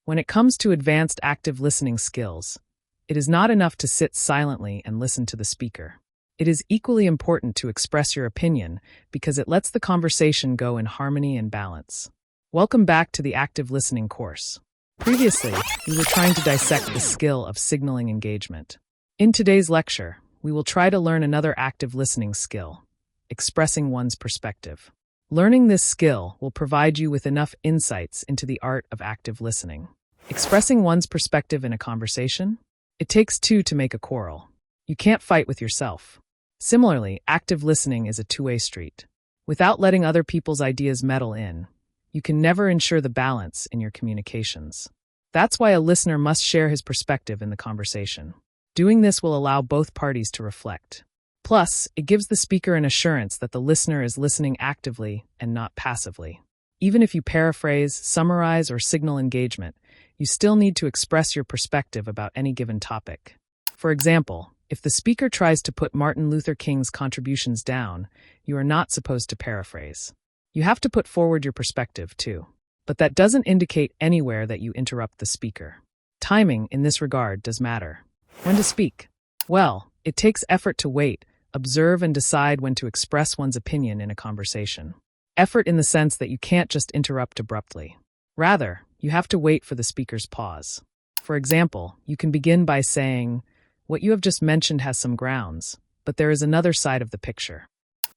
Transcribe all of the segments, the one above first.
When it comes to advanced active listening skills, it is not enough to sit silently and listen to the speaker. It is equally important to express your opinion because it lets the conversation go in harmony and balance. Welcome back to the active listening course. Previously, we were trying to dissect the skill of signaling engagement. In today's lecture, we will try to learn another active listening skill, expressing one's perspective. Learning this skill will provide you with enough insights into the art of active listening. Expressing one's perspective in a conversation? It takes two to make a quarrel. You can't fight with yourself. Similarly, active listening is a two-way street. Without letting other people's ideas meddle in, you can never ensure the balance in your communications. That's why a listener must share his perspective in the conversation. Doing this will allow both parties to reflect. Plus, it gives the speaker an assurance that the listener is listening actively and not passively. Even if you paraphrase, summarize, or signal engagement, you still need to express your perspective about any given topic. For example, if the speaker tries to put Martin Luther King's contributions down, you are not supposed to paraphrase. You have to put forward your perspective, too. But that doesn't indicate anywhere that you interrupt the speaker. Timing, in this regard, does matter. When to speak? Well, it takes effort to wait, observe, and decide when to express one's opinion in a conversation. Effort in the sense that you can't just interrupt abruptly. Rather, you have to wait for the speaker's pause. For example, you can begin by saying, "What you have just mentioned has some grounds, but there is another side of the picture."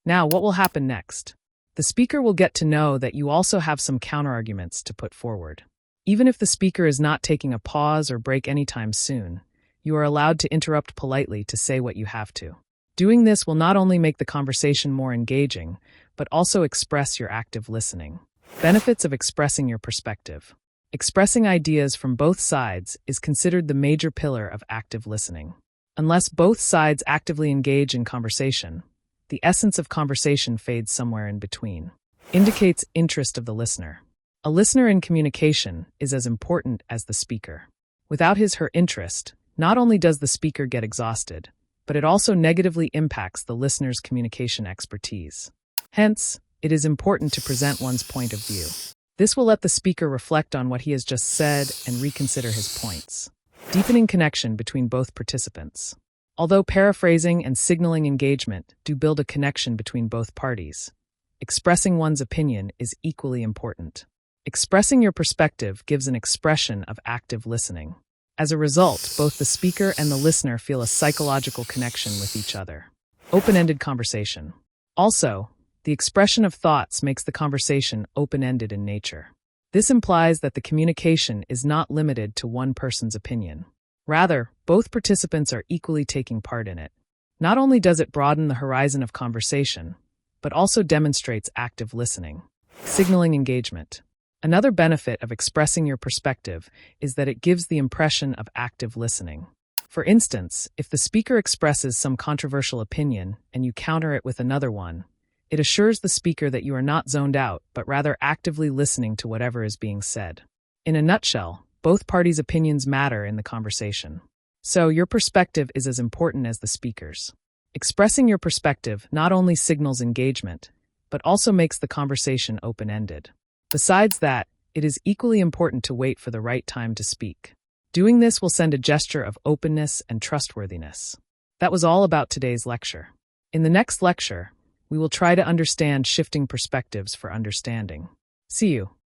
Now, what will happen next? The speaker will get to know that you also have some counterarguments to put forward. Even if the speaker is not taking a pause or break anytime soon, you are allowed to interrupt politely to say what you have to. Doing this will not only make the conversation more engaging, but also express your active listening. Benefits of expressing your perspective. Expressing ideas from both sides is considered the major pillar of active listening. Unless both sides actively engage in conversation, the essence of conversation fades somewhere in between. Indicates interest of the listener. A listener in communication is as important as the speaker. Without his or her interest, not only does the speaker get exhausted, but it also negatively impacts the listener's communication expertise. Hence, it is important to present one's point of view. This will let the speaker reflect on what he has just said and reconsider his points, deepening connection between both participants. Although paraphrasing and signaling engagement do build a connection between both parties, expressing one's opinion is equally important. Expressing your perspective gives an expression of active listening. As a result, both the speaker and the listener feel a psychological connection with each other. Open-ended conversation. Also, the expression of thoughts makes the conversation open-ended in nature. This implies that the communication is not limited to one person's opinion. Rather, both participants are equally taking part in it. Not only does it broaden the horizon of conversation, but also demonstrates active listening. Signaling engagement. Another benefit of expressing your perspective is that it gives the impression of active listening. For instance, if the speaker expresses some controversial opinion and you counter it with another one, it assures the speaker that you are not zoned out, but rather actively listening to whatever is being said. In a nutshell, both parties' opinions matter in the conversation. So your perspective is as important as the speaker's. Expressing your perspective not only signals engagement, but also makes the conversation open-ended. Besides that, it is equally important to wait for the right time to speak. Doing this will send a gesture of openness and trustworthiness. That was all about today's lecture. In the next lecture, we will try to understand shifting perspectives for understanding. See you.